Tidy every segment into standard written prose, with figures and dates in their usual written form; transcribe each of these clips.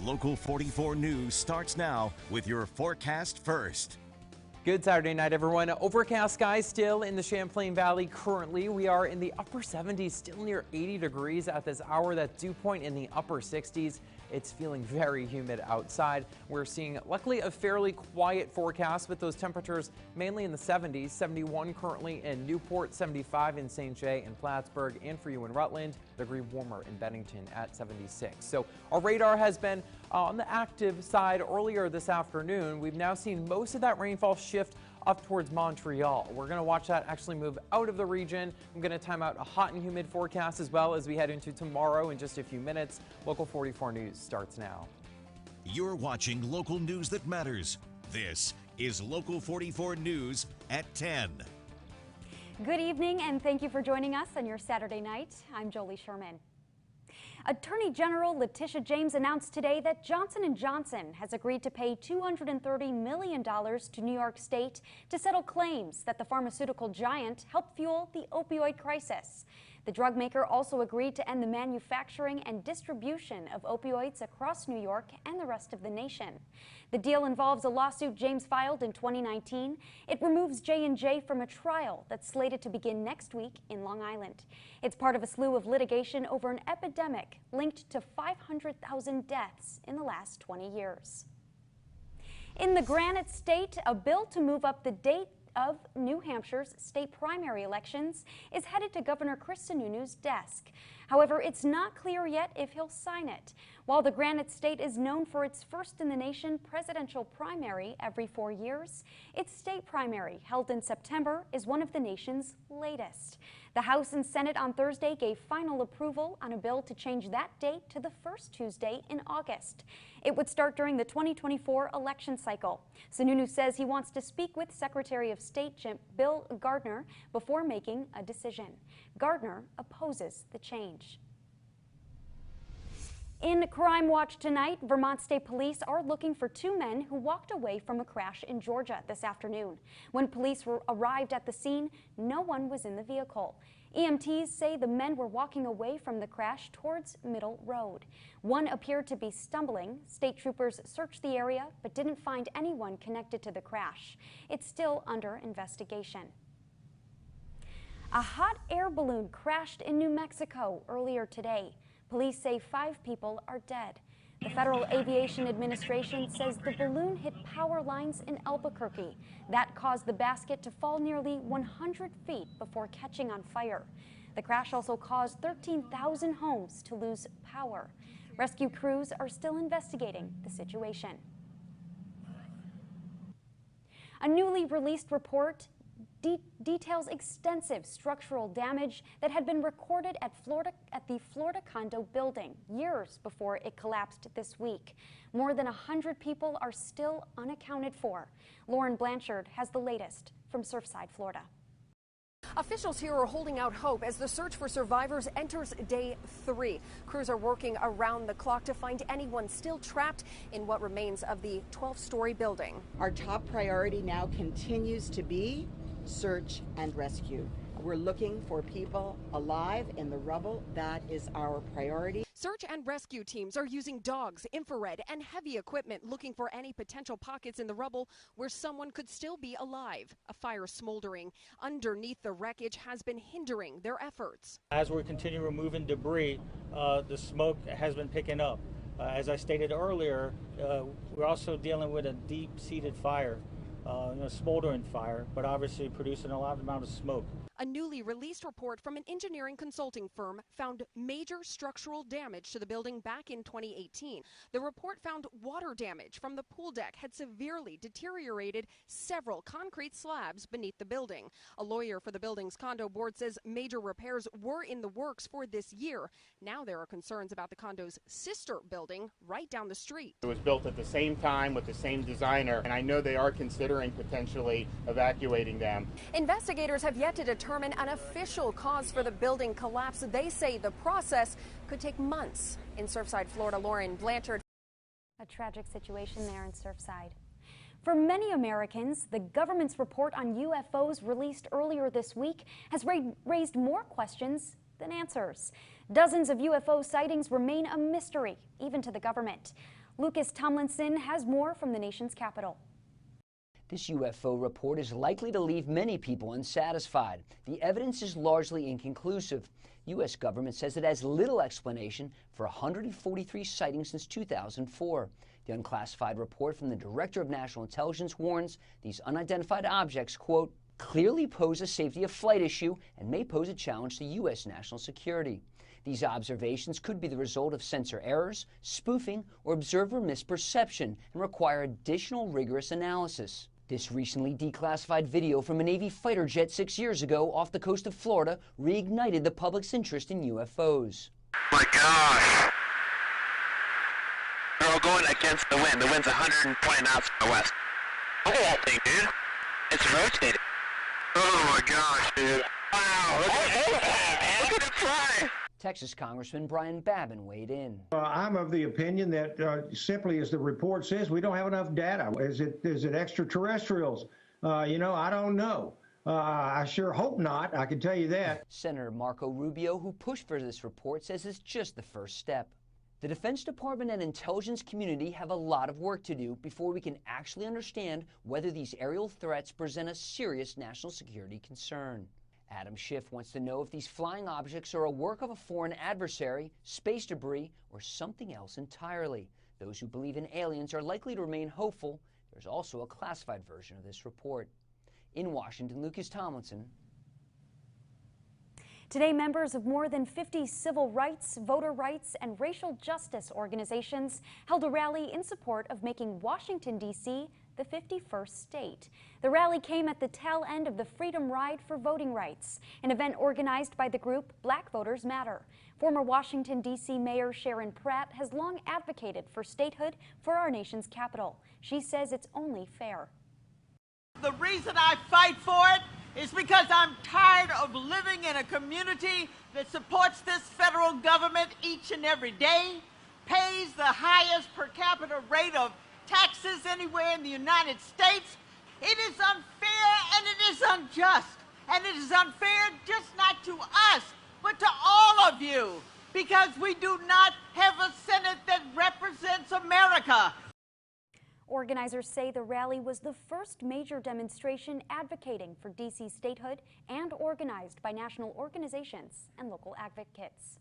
Local 44 News starts now with your forecast first. Good Saturday night, everyone. Overcast skies still in the Champlain Valley. Currently, we are in the upper 70s, still near 80 degrees at this hour. That dew point in the upper 60s. It's feeling very humid outside. We're seeing, luckily, a fairly quiet forecast with those temperatures mainly in the 70s. 71 currently in Newport, 75 in St. Jay and Plattsburgh, and for you in Rutland, a degree warmer in Bennington at 76. So our radar has been on the active side earlier this afternoon. We've now seen most of that rainfall shift up towards Montreal. We're going to watch that actually move out of the region. I'm going to time out a hot and humid forecast as well as we head into tomorrow in just a few minutes. Local 44 News starts now. You're watching local news that matters. This is Local 44 News at 10. Good evening and thank you for joining us on your Saturday night. I'm Jolie Sherman. Attorney General Letitia James announced today that Johnson & Johnson has agreed to pay $230 million to New York State to settle claims that the pharmaceutical giant helped fuel the opioid crisis. The drug maker also agreed to end the manufacturing and distribution of opioids across New York and the rest of the nation. The deal involves a lawsuit James filed in 2019. It removes J&J from a trial that's slated to begin next week in Long Island. It's part of a slew of litigation over an epidemic linked to 500,000 deaths in the last 20 years. In the Granite State, a bill to move up the date of New Hampshire's state primary elections is headed to Governor Chris Sununu's desk. However, it's not clear yet if he'll sign it. While the Granite State is known for its first-in-the-nation presidential primary every 4 years, its state primary, held in September, is one of the nation's latest. The House and Senate on Thursday gave final approval on a bill to change that date to the first Tuesday in August. It would start during the 2024 election cycle. Sununu says he wants to speak with Secretary of State Bill Gardner before making a decision. Gardner opposes the change. In Crime Watch tonight, Vermont State Police are looking for two men who walked away from a crash in Georgia this afternoon. When police arrived at the scene, no one was in the vehicle. EMTs say the men were walking away from the crash towards Middle Road. One appeared to be stumbling. State troopers searched the area but didn't find anyone connected to the crash. It's still under investigation. A hot air balloon crashed in New Mexico earlier today. Police say 5 people are dead. The Federal Aviation Administration says the balloon hit power lines in Albuquerque. That caused the basket to fall nearly 100 feet before catching on fire. The crash also caused 13,000 homes to lose power. Rescue crews are still investigating the situation. A newly released report details extensive structural damage that had been recorded at the Florida condo building years before it collapsed this week. More than 100 people are still unaccounted for. Lauren Blanchard has the latest from Surfside, Florida. Officials here are holding out hope as the search for survivors enters day 3. Crews are working around the clock to find anyone still trapped in what remains of the 12-story building. Our top priority now continues to be search and rescue. We're looking for people alive in the rubble. That is our priority. Search and rescue teams are using dogs, infrared, and heavy equipment looking for any potential pockets in the rubble where someone could still be alive. A fire smoldering underneath the wreckage has been hindering their efforts. As we continue removing debris, the smoke has been picking up. As I stated earlier, we're also dealing with a deep-seated fire. Smoldering fire, but obviously producing a large amount of smoke. A newly released report from an engineering consulting firm found major structural damage to the building back in 2018. The report found water damage from the pool deck had severely deteriorated several concrete slabs beneath the building. A lawyer for the building's condo board says major repairs were in the works for this year. Now there are concerns about the condo's sister building right down the street. It was built at the same time with the same designer, and I know they are considering potentially evacuating them. Investigators have yet to determine an official cause for the building collapse. They say the process could take months. In Surfside, Florida, Lauren Blanchard. A tragic situation there in Surfside. For many Americans, the government's report on UFOs released earlier this week has raised more questions than answers. Dozens of UFO sightings remain a mystery, even to the government. Lucas Tomlinson has more from the nation's capital. This UFO report is likely to leave many people unsatisfied. The evidence is largely inconclusive. U.S. government says it has little explanation for 143 sightings since 2004. The unclassified report from the Director of National Intelligence warns these unidentified objects, quote, clearly pose a safety of flight issue and may pose a challenge to U.S. national security. These observations could be the result of sensor errors, spoofing, or observer misperception and require additional rigorous analysis. This recently declassified video from a Navy fighter jet 6 years ago off the coast of Florida reignited the public's interest in UFOs. Oh my gosh! They're all going against the wind. The wind's 120 knots from the west. Look at that thing, dude. It's rotating. Oh my gosh, dude. Wow, look at that, man. Look at it fly. Texas Congressman Brian Babin weighed in. I'm of the opinion that simply as the report says, we don't have enough data. Is it extraterrestrials? I don't know. I sure hope not. I can tell you that. Senator Marco Rubio, who pushed for this report, says it's just the first step. The Defense Department and intelligence community have a lot of work to do before we can actually understand whether these aerial threats present a serious national security concern. Adam Schiff wants to know if these flying objects are a work of a foreign adversary, space debris, or something else entirely. Those who believe in aliens are likely to remain hopeful. There's also a classified version of this report. In Washington, Lucas Tomlinson. Today, members of more than 50 civil rights, voter rights, and racial justice organizations held a rally in support of making Washington, D.C. the 51st state. The rally came at the tail end of the Freedom Ride for Voting Rights, an event organized by the group Black Voters Matter. Former Washington, D.C. Mayor Sharon Pratt has long advocated for statehood for our nation's capital. She says it's only fair. The reason I fight for it is because I'm tired of living in a community that supports this federal government each and every day, pays the highest per capita rate of taxes anywhere in the United States. It is unfair and it is unjust. And it is unfair just not to us, but to all of you, because we do not have a Senate that represents America. Organizers say the rally was the first major demonstration advocating for D.C. statehood and organized by national organizations and local advocates.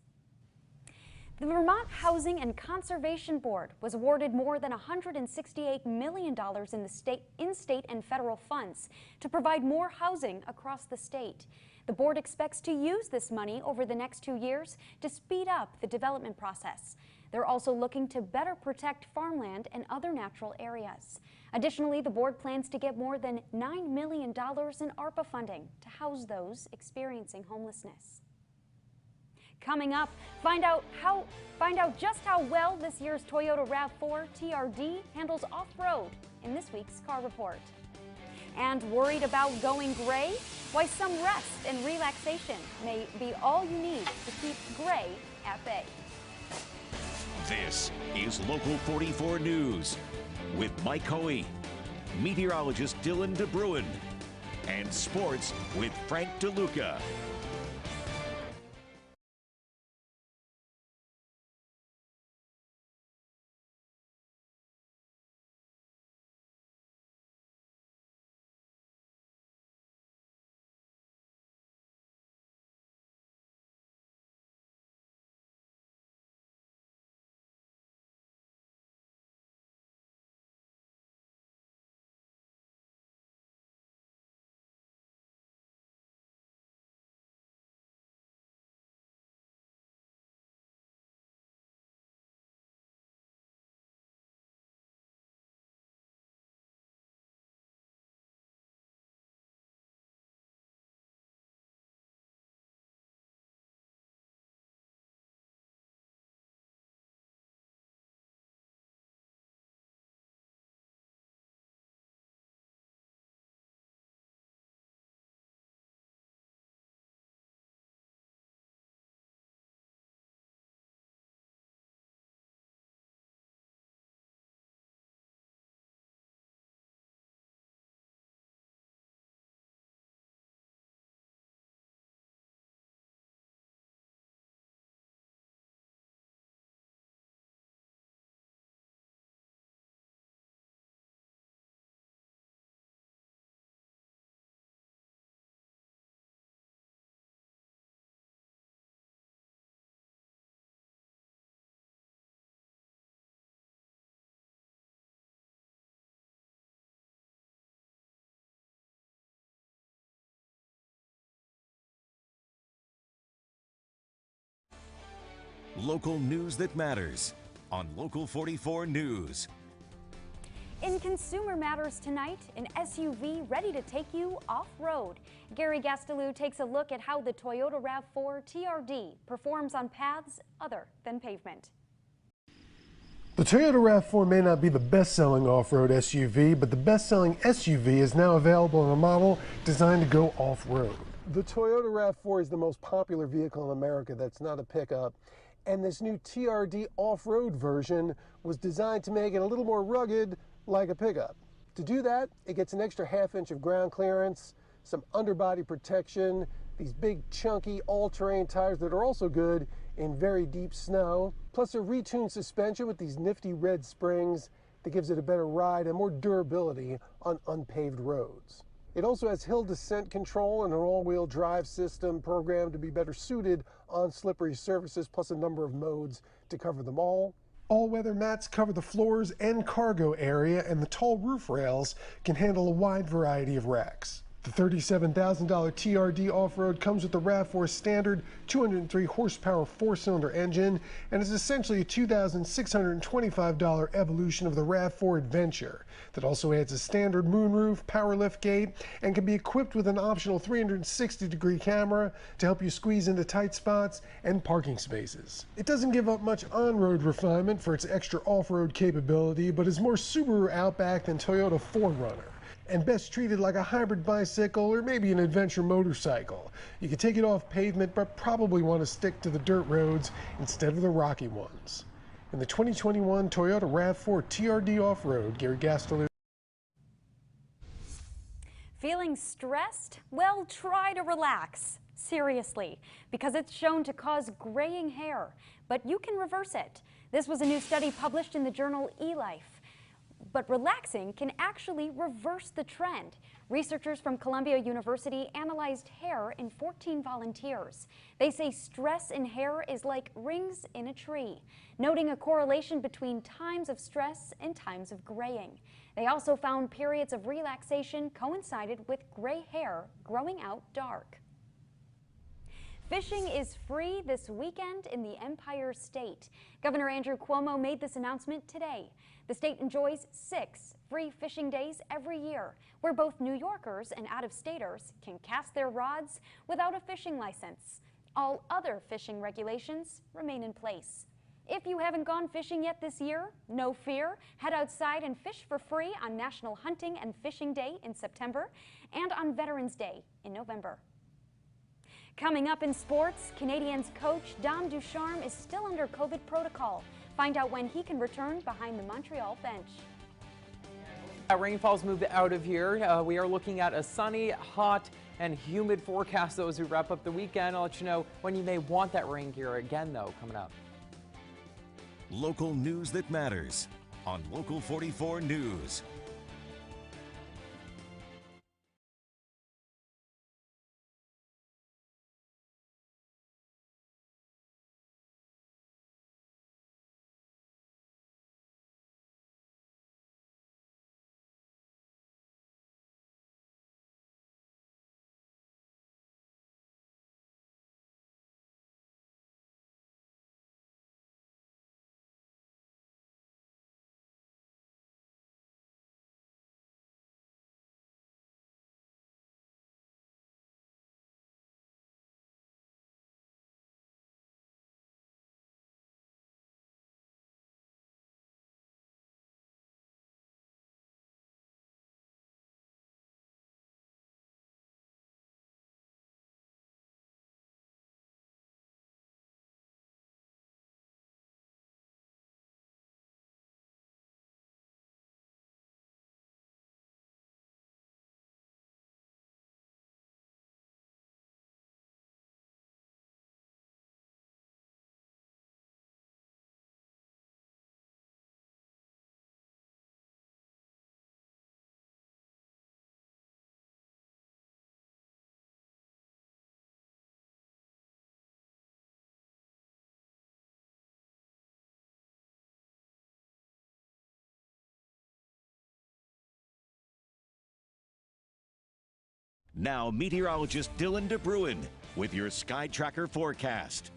The Vermont Housing and Conservation Board was awarded more than $168 million in state and federal funds to provide more housing across the state. The board expects to use this money over the next 2 years to speed up the development process. They're also looking to better protect farmland and other natural areas. Additionally, the board plans to get more than $9 million in ARPA funding to house those experiencing homelessness. Coming up, find out just how well this year's Toyota RAV4 TRD handles off-road in this week's Car Report. And worried about going gray? Why some rest and relaxation may be all you need to keep gray at bay. This is Local 44 News with Mike Hoey, meteorologist Dylan DeBruin, and sports with Frank DeLuca. Local news that matters on Local 44 News. In Consumer Matters tonight, an SUV ready to take you off-road. Gary Gastelou takes a look at how the Toyota RAV4 TRD performs on paths other than pavement. The Toyota RAV4 may not be the best-selling off-road SUV, but the best-selling SUV is now available in a model designed to go off-road. The Toyota RAV4 is the most popular vehicle in America that's not a pickup, and this new TRD off-road version was designed to make it a little more rugged, like a pickup. To do that, it gets an extra half-inch of ground clearance, some underbody protection, these big chunky all-terrain tires that are also good in very deep snow, plus a retuned suspension with these nifty red springs that gives it a better ride and more durability on unpaved roads. It also has hill descent control and an all-wheel drive system programmed to be better suited on slippery surfaces, plus a number of modes to cover them all. All-weather mats cover the floors and cargo area, and the tall roof rails can handle a wide variety of racks. The $37,000 TRD off-road comes with the RAV4 standard 203 horsepower four-cylinder engine and is essentially a $2,625 evolution of the RAV4 Adventure that also adds a standard moonroof, power lift gate, and can be equipped with an optional 360-degree camera to help you squeeze into tight spots and parking spaces. It doesn't give up much on-road refinement for its extra off-road capability, but is more Subaru Outback than Toyota 4Runner, and best treated like a hybrid bicycle or maybe an adventure motorcycle. You can take it off pavement, but probably want to stick to the dirt roads instead of the rocky ones. In the 2021 Toyota RAV4 TRD Off-Road, Gary Gastelou. Feeling stressed? Well, try to relax. Seriously, because it's shown to cause graying hair, but you can reverse it. This was a new study published in the journal eLife. But relaxing can actually reverse the trend. Researchers from Columbia University analyzed hair in 14 volunteers. They say stress in hair is like rings in a tree, noting a correlation between times of stress and times of graying. They also found periods of relaxation coincided with gray hair growing out dark. Fishing is free this weekend in the Empire State. Governor Andrew Cuomo made this announcement today. The state enjoys 6 free fishing days every year, where both New Yorkers and out-of-staters can cast their rods without a fishing license. All other fishing regulations remain in place. If you haven't gone fishing yet this year, no fear. Head outside and fish for free on National Hunting and Fishing Day in September and on Veterans Day in November. Coming up in sports, Canadiens coach Dom Ducharme is still under COVID protocol. Find out when he can return behind the Montreal bench. Rainfall's moved out of here. We are looking at a sunny, hot, and humid forecast though as we wrap up the weekend. I'll let you know when you may want that rain gear again though coming up. Local news that matters on Local 44 News. Now, meteorologist Dylan DeBruin with your Sky Tracker forecast.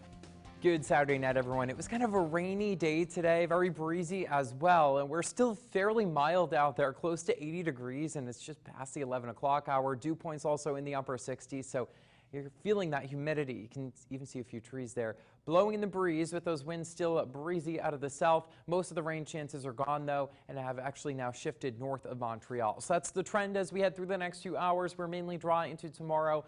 Good Saturday night, everyone. It was kind of a rainy day today, very breezy as well, and we're still fairly mild out there, close to 80 degrees, and it's just past the 11 o'clock hour. Dew points also in the upper 60s, so you're feeling that humidity. You can even see a few trees there blowing in the breeze with those winds still breezy out of the south. Most of the rain chances are gone, though, and have actually now shifted north of Montreal. So that's the trend as we head through the next few hours. We're mainly dry into tomorrow.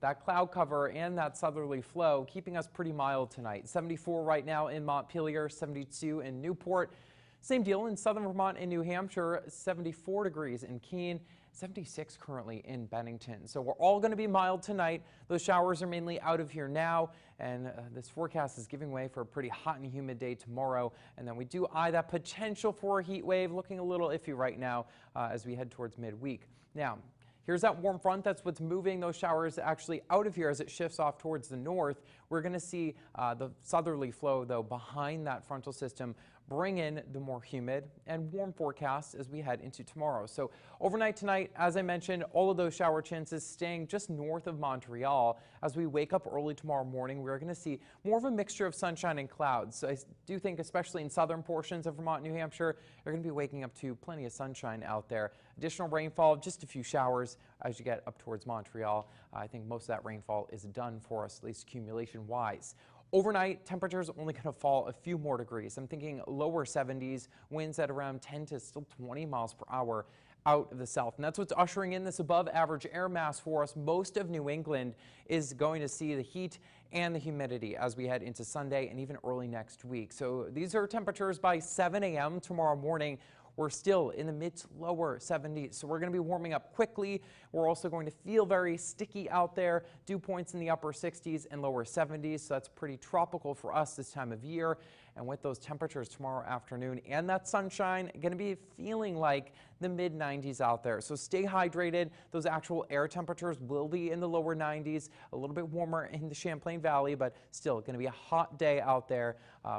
That cloud cover and that southerly flow keeping us pretty mild tonight. 74 right now in Montpelier, 72 in Newport. Same deal in southern Vermont and New Hampshire, 74 degrees in Keene, 76 currently in Bennington. So we're all going to be mild tonight. Those showers are mainly out of here now, and this forecast is giving way for a pretty hot and humid day tomorrow. And then we do eye that potential for a heat wave, looking a little iffy right now as we head towards midweek. Now, here's that warm front. That's what's moving those showers actually out of here as it shifts off towards the north. We're going to see the southerly flow, though, behind that frontal system bring in the more humid and warm forecast as we head into tomorrow. So overnight tonight, as I mentioned, all of those shower chances staying just north of Montreal. As we wake up early tomorrow morning, we're going to see more of a mixture of sunshine and clouds. So I do think, especially in southern portions of Vermont, New Hampshire, you're going to be waking up to plenty of sunshine out there. Additional rainfall, just a few showers as you get up towards Montreal. I think most of that rainfall is done for us, at least accumulation-wise. Overnight, temperatures only going to fall a few more degrees. I'm thinking lower 70s, winds at around 10 to still 20 miles per hour out of the south. And that's what's ushering in this above average air mass for us. Most of New England is going to see the heat and the humidity as we head into Sunday and even early next week. So these are temperatures by 7 a.m. tomorrow morning. We're still in the mid to lower 70s, so we're going to be warming up quickly. We're also going to feel very sticky out there. Dew points in the upper 60s and lower 70s, so that's pretty tropical for us this time of year. And with those temperatures tomorrow afternoon and that sunshine, going to be feeling like the mid 90s out there. So stay hydrated. Those actual air temperatures will be in the lower 90s, a little bit warmer in the Champlain Valley, but still going to be a hot day out there.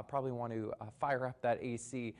Probably want to fire up that AC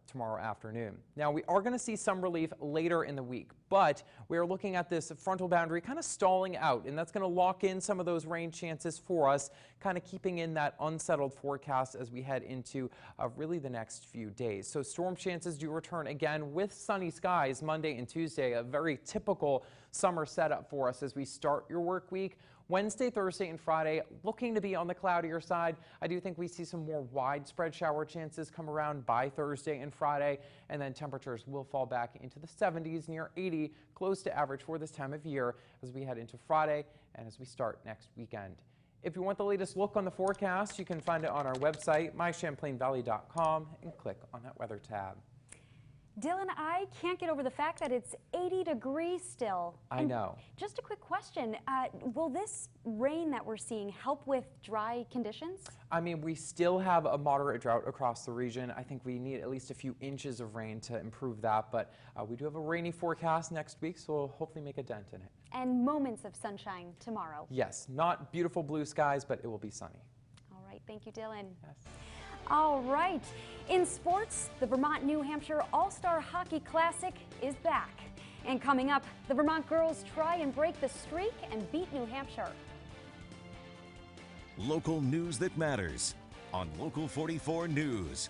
tomorrow afternoon. Now, we are going to see some relief later in the week, but we are looking at this frontal boundary kind of stalling out, and that's going to lock in some of those rain chances for us, kind of keeping in that unsettled forecast as we head into really the next few days. So storm chances do return again with sunny skies Monday and Tuesday, a very typical summer setup for us as we start your work week. Wednesday, Thursday, and Friday looking to be on the cloudier side. I do think we see some more widespread shower chances come around by Thursday and Friday, and then temperatures will fall back into the 70s, near 80, close to average for this time of year as we head into Friday and as we start next weekend. If you want the latest look on the forecast, you can find it on our website, mychamplainvalley.com, and click on that weather tab. Dylan, I can't get over the fact that it's 80 degrees still. I know. Just a quick question. Will this rain that we're seeing help with dry conditions? I mean, we still have a moderate drought across the region. I think we need at least a few inches of rain to improve that, but we do have a rainy forecast next week, so we'll hopefully make a dent in it. And moments of sunshine tomorrow. Yes, not beautiful blue skies, but it will be sunny. All right, thank you, Dylan. Yes. All right. In sports, the Vermont-New Hampshire All-Star Hockey Classic is back. And coming up, the Vermont girls try and break the streak and beat New Hampshire. Local news that matters on Local 44 News.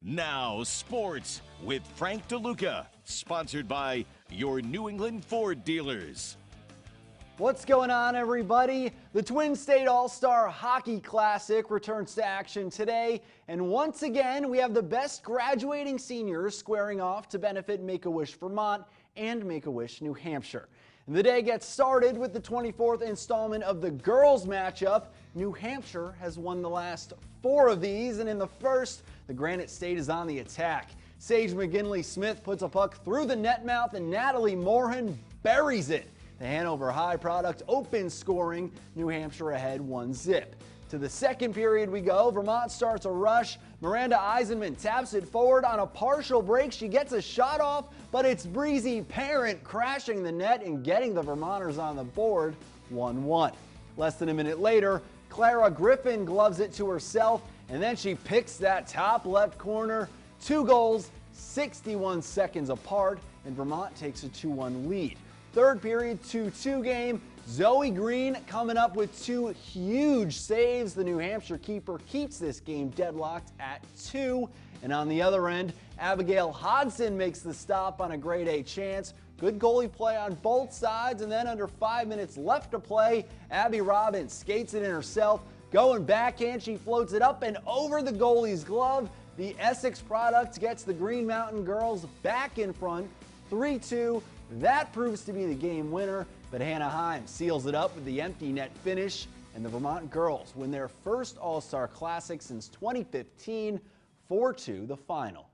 Now, sports with Frank DeLuca, sponsored by your New England Ford dealers. What's going on, everybody? The Twin State All-Star Hockey Classic returns to action today, and once again, we have the best graduating seniors squaring off to benefit Make-A-Wish Vermont and Make-A-Wish New Hampshire. The day gets started with the 24th installment of the girls matchup. New Hampshire has won the last 4 of these, and in the first, the Granite State is on the attack. Sage McGinley-Smith puts a puck through the net mouth, and Natalie Moran buries it. The Hanover High product opens scoring, New Hampshire ahead 1-0. To the second period we go. Vermont starts a rush. Miranda Eisenman taps it forward on a partial break. She gets a shot off, but it's Breezy Parent crashing the net and getting the Vermonters on the board 1-1. Less than a minute later, Clara Griffin gloves it to herself, and then she picks that top left corner. 2 goals, 61 seconds apart, and Vermont takes a 2-1 lead. Third period, 2-2 game. Zoe Green coming up with 2 huge saves. The New Hampshire keeper keeps this game deadlocked at 2. And on the other end, Abigail Hodson makes the stop on a grade A chance. Good goalie play on both sides, and then under 5 minutes left to play, Abby Robbins skates it in herself. Going backhand, she floats it up and over the goalie's glove. The Essex product gets the Green Mountain girls back in front, 3-2. That proves to be the game winner, but Hannah Heim seals it up with the empty net finish, and the Vermont girls win their first All-Star Classic since 2015, 4-2 the final.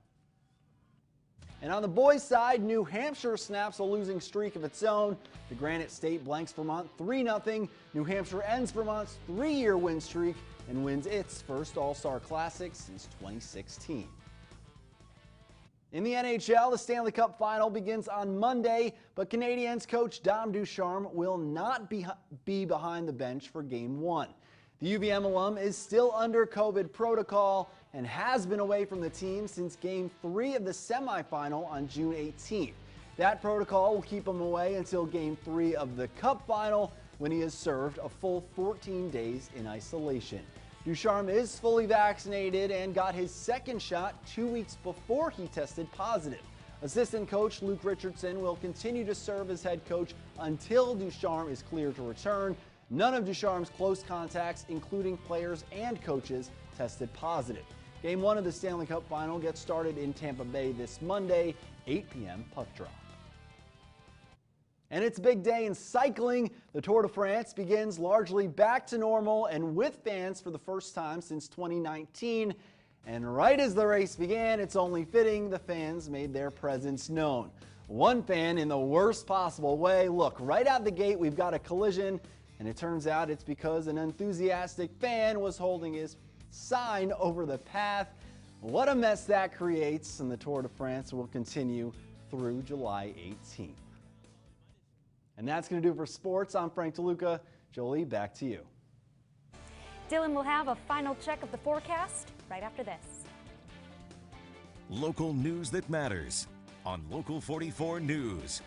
And on the boys' side, New Hampshire snaps a losing streak of its own. The Granite State blanks Vermont 3-0. New Hampshire ends Vermont's 3-year win streak and wins its first All-Star Classic since 2016. In the NHL, the Stanley Cup Final begins on Monday, but Canadiens coach Dom Ducharme will not be behind the bench for Game 1. The UVM alum is still under COVID protocol and has been away from the team since Game 3 of the semifinal on June 18th. That protocol will keep him away until Game 3 of the Cup Final, when he has served a full 14 days in isolation. Ducharme is fully vaccinated and got his second shot 2 weeks before he tested positive. Assistant coach Luke Richardson will continue to serve as head coach until Ducharme is cleared to return. None of Ducharme's close contacts, including players and coaches, tested positive. Game 1 of the Stanley Cup Final gets started in Tampa Bay this Monday, 8 p.m. puck drop. And it's a big day in cycling. The Tour de France begins largely back to normal and with fans for the first time since 2019. And right as the race began, it's only fitting the fans made their presence known. One fan in the worst possible way. Look, right out the gate, we've got a collision, and it turns out it's because an enthusiastic fan was holding his sign over the path. What a mess that creates, and the Tour de France will continue through July 18th. And that's going to do it for sports. I'm Frank DeLuca. Jolie, back to you. Dylan will have a final check of the forecast right after this. Local news that matters on Local 44 News.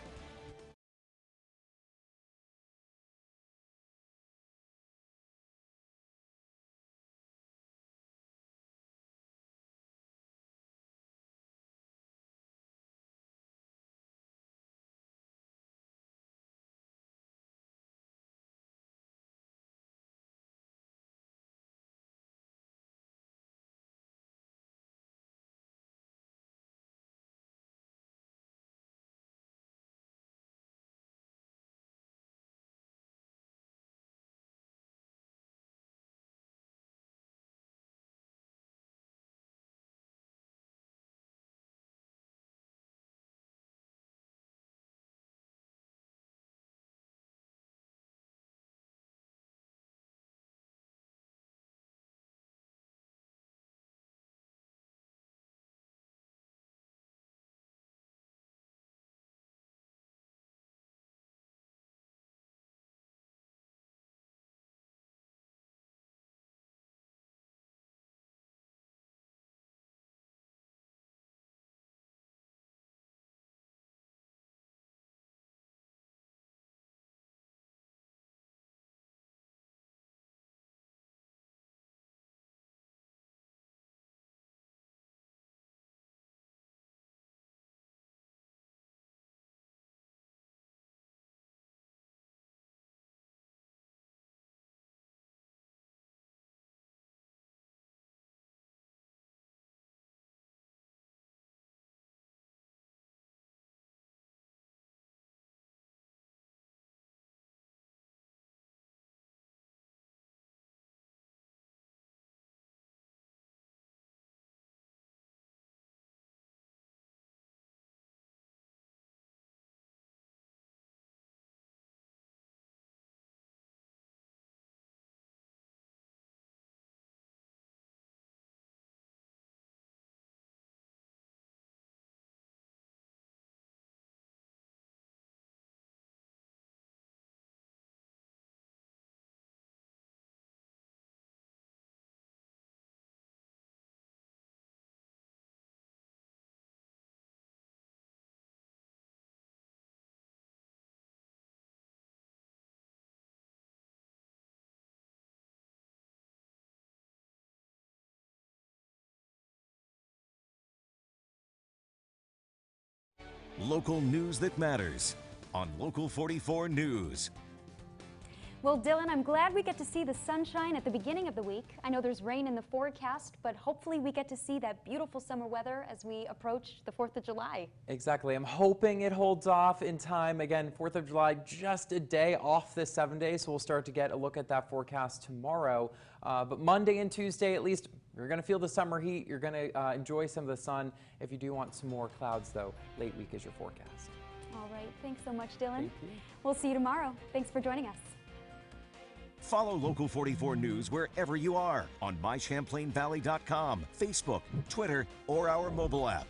Local news that matters on Local 44 News. Well, Dylan, I'm glad we get to see the sunshine at the beginning of the week. I know there's rain in the forecast, but hopefully we get to see that beautiful summer weather as we approach the 4th of July. Exactly. I'm hoping it holds off in time. Again, 4th of July, just a day off this 7 days, so we'll start to get a look at that forecast tomorrow. But Monday and Tuesday, at least, you're going to feel the summer heat. You're going to enjoy some of the sun. If you do want some more clouds, though, late week is your forecast. All right. Thanks so much, Dylan. Thank you. We'll see you tomorrow. Thanks for joining us. Follow Local 44 News wherever you are on mychamplainvalley.com, Facebook, Twitter, or our mobile app.